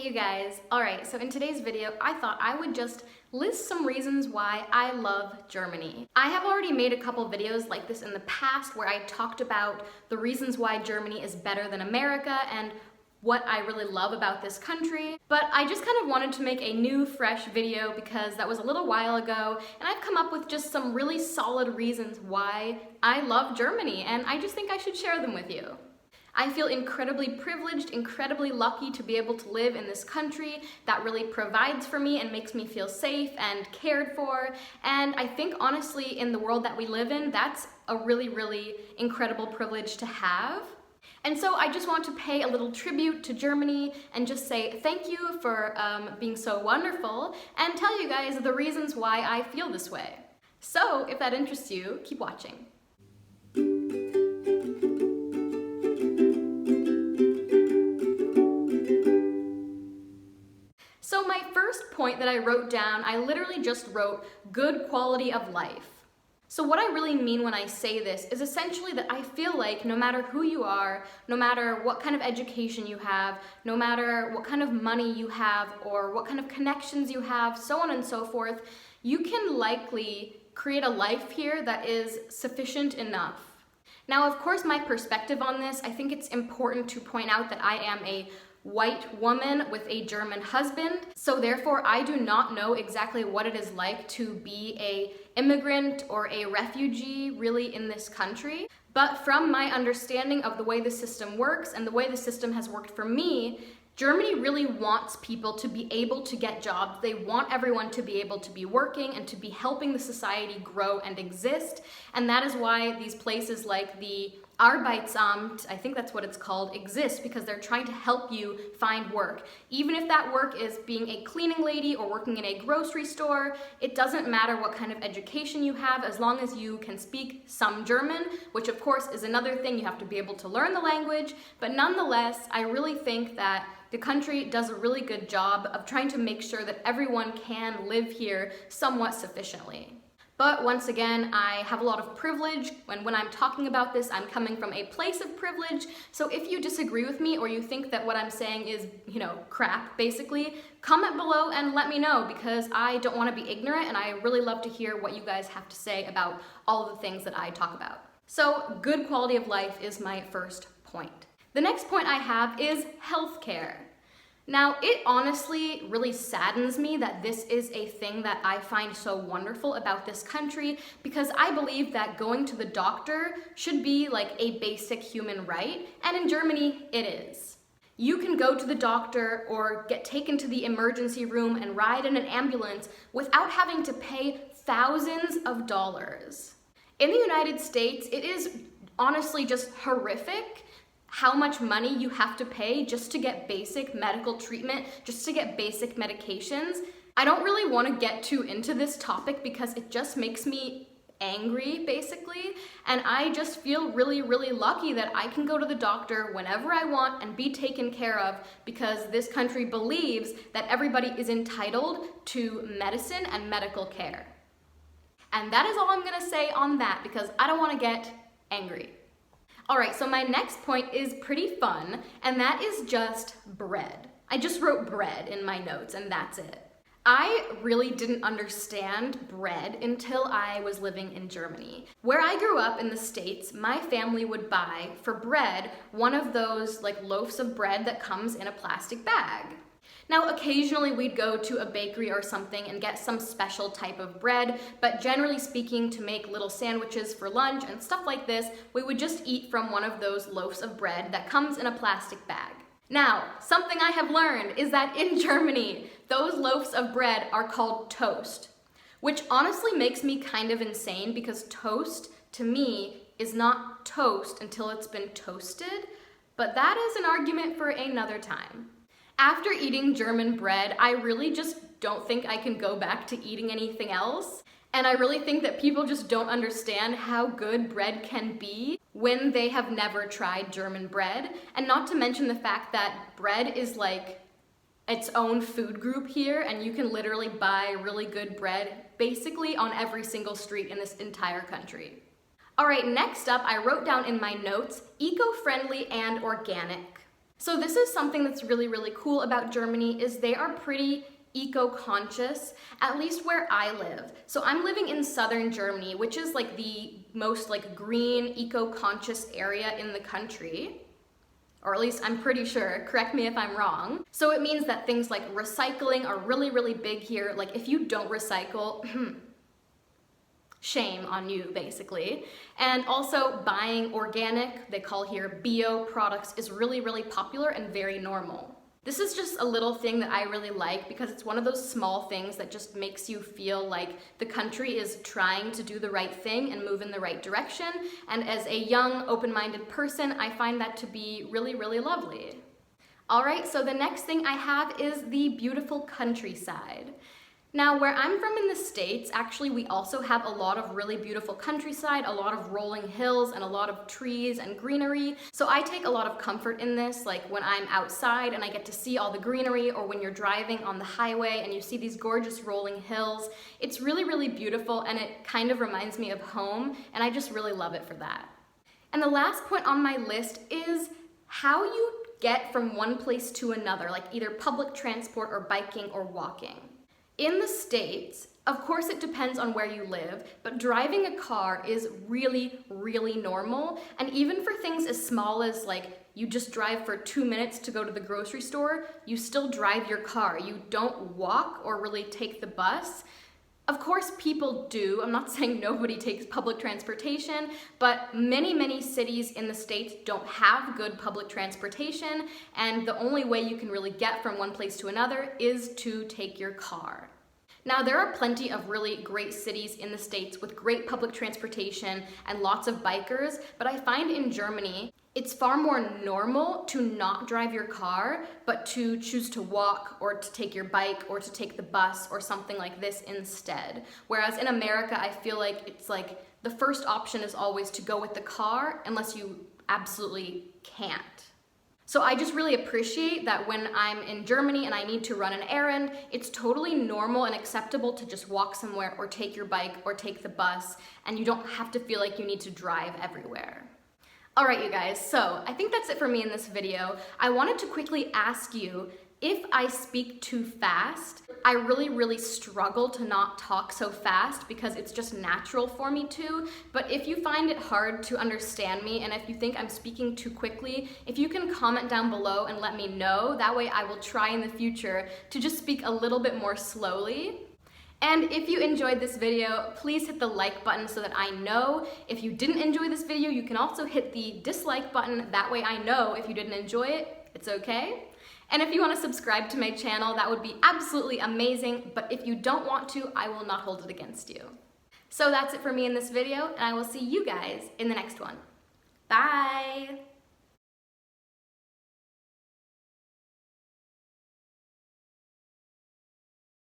Hey you guys. Alright, so in today's video, I thought I would just list some reasons why I love Germany. I have already made a couple videos like this in the past where I talked about the reasons why Germany is better than America and what I really love about this country, but I just kind of wanted to make a new, fresh video because that was a little while ago, and I've come up with just some really solid reasons why I love Germany, and I just think I should share them with you. I feel incredibly privileged, incredibly lucky to be able to live in this country that really provides for me and makes me feel safe and cared for. And I think honestly, in the world that we live in, that's a really, really incredible privilege to have. And so I just want to pay a little tribute to Germany and just say thank you for being so wonderful and tell you guys the reasons why I feel this way. So if that interests you, keep watching. So my first point that I wrote down, I literally just wrote good quality of life. So what I really mean when I say this is essentially that I feel like no matter who you are, no matter what kind of education you have, no matter what kind of money you have or what kind of connections you have, so on and so forth, you can likely create a life here that is sufficient enough. Now, of course, my perspective on this, I think it's important to point out that I am a white woman with a German husband, so therefore I do not know exactly what it is like to be an immigrant or a refugee really in this country. But from my understanding of the way the system works and the way the system has worked for me, Germany really wants people to be able to get jobs. They want everyone to be able to be working and to be helping the society grow and exist. And that is why these places like the Arbeitsamt, I think that's what it's called, exist, because they're trying to help you find work. Even if that work is being a cleaning lady or working in a grocery store, it doesn't matter what kind of education you have as long as you can speak some German, which of course is another thing. You have to be able to learn the language, but nonetheless, I really think that the country does a really good job of trying to make sure that everyone can live here somewhat sufficiently. But once again, I have a lot of privilege, and when I'm talking about this, I'm coming from a place of privilege, so if you disagree with me or you think that what I'm saying is, crap, basically, comment below and let me know, because I don't want to be ignorant and I really love to hear what you guys have to say about all of the things that I talk about. So, good quality of life is my first point. The next point I have is healthcare. Now, it honestly really saddens me that this is a thing that I find so wonderful about this country, because I believe that going to the doctor should be like a basic human right, and in Germany, it is. You can go to the doctor or get taken to the emergency room and ride in an ambulance without having to pay thousands of dollars. In the United States, it is honestly just horrific how much money you have to pay just to get basic medical treatment, just to get basic medications. I don't really want to get too into this topic because it just makes me angry, basically, and I just feel really, really lucky that I can go to the doctor whenever I want and be taken care of, because this country believes that everybody is entitled to medicine and medical care. And that is all I'm gonna say on that, because I don't want to get angry. Alright, so my next point is pretty fun, and that is just bread. I just wrote bread in my notes, and that's it. I really didn't understand bread until I was living in Germany. Where I grew up in the States, my family would buy for bread one of those loaves of bread that comes in a plastic bag. Now, occasionally we'd go to a bakery or something and get some special type of bread, but generally speaking, to make little sandwiches for lunch and stuff like this, we would just eat from one of those loaves of bread that comes in a plastic bag. Now, something I have learned is that in Germany, those loaves of bread are called toast, which honestly makes me kind of insane, because toast, to me, is not toast until it's been toasted, but that is an argument for another time. After eating German bread, I really just don't think I can go back to eating anything else. And I really think that people just don't understand how good bread can be when they have never tried German bread. And not to mention the fact that bread is like its own food group here, and you can literally buy really good bread basically on every single street in this entire country. All right, next up, I wrote down in my notes, eco-friendly and organic. So this is something that's really, really cool about Germany is they are pretty eco-conscious, at least where I live. So I'm living in southern Germany, which is like the most like green, eco-conscious area in the country. Or at least I'm pretty sure, correct me if I'm wrong. So it means that things like recycling are really, really big here. Like if you don't recycle, shame on you, basically. And also buying organic, they call here bio products, is really, really popular and very normal. This is just a little thing that I really like because it's one of those small things that just makes you feel like the country is trying to do the right thing and move in the right direction. And as a young, open-minded person, I find that to be really, really lovely. All right, so the next thing I have is the beautiful countryside. Now, where I'm from in the States, actually we also have a lot of really beautiful countryside, a lot of rolling hills, and a lot of trees and greenery. So I take a lot of comfort in this, like when I'm outside and I get to see all the greenery, or when you're driving on the highway and you see these gorgeous rolling hills. It's really, really beautiful, and it kind of reminds me of home, and I just really love it for that. And the last point on my list is how you get from one place to another, like either public transport or biking or walking. In the States, of course it depends on where you live, but driving a car is really, really normal. And even for things as small as like you just drive for 2 minutes to go to the grocery store, you still drive your car. You don't walk or really take the bus. Of course people do. I'm not saying nobody takes public transportation, but many, many cities in the States don't have good public transportation, and the only way you can really get from one place to another is to take your car. Now, there are plenty of really great cities in the States with great public transportation and lots of bikers, but I find in Germany, it's far more normal to not drive your car, but to choose to walk or to take your bike or to take the bus or something like this instead. Whereas in America, I feel like it's like the first option is always to go with the car unless you absolutely can't. So I just really appreciate that when I'm in Germany and I need to run an errand, it's totally normal and acceptable to just walk somewhere or take your bike or take the bus, and you don't have to feel like you need to drive everywhere. All right, you guys, so I think that's it for me in this video. I wanted to quickly ask you, if I speak too fast, I really, really struggle to not talk so fast because it's just natural for me to. But if you find it hard to understand me and if you think I'm speaking too quickly, if you can comment down below and let me know, that way I will try in the future to just speak a little bit more slowly. And if you enjoyed this video, please hit the like button so that I know. If you didn't enjoy this video, you can also hit the dislike button. That way I know if you didn't enjoy it, it's okay. And if you want to subscribe to my channel, that would be absolutely amazing. But if you don't want to, I will not hold it against you. So that's it for me in this video, and I will see you guys in the next one. Bye!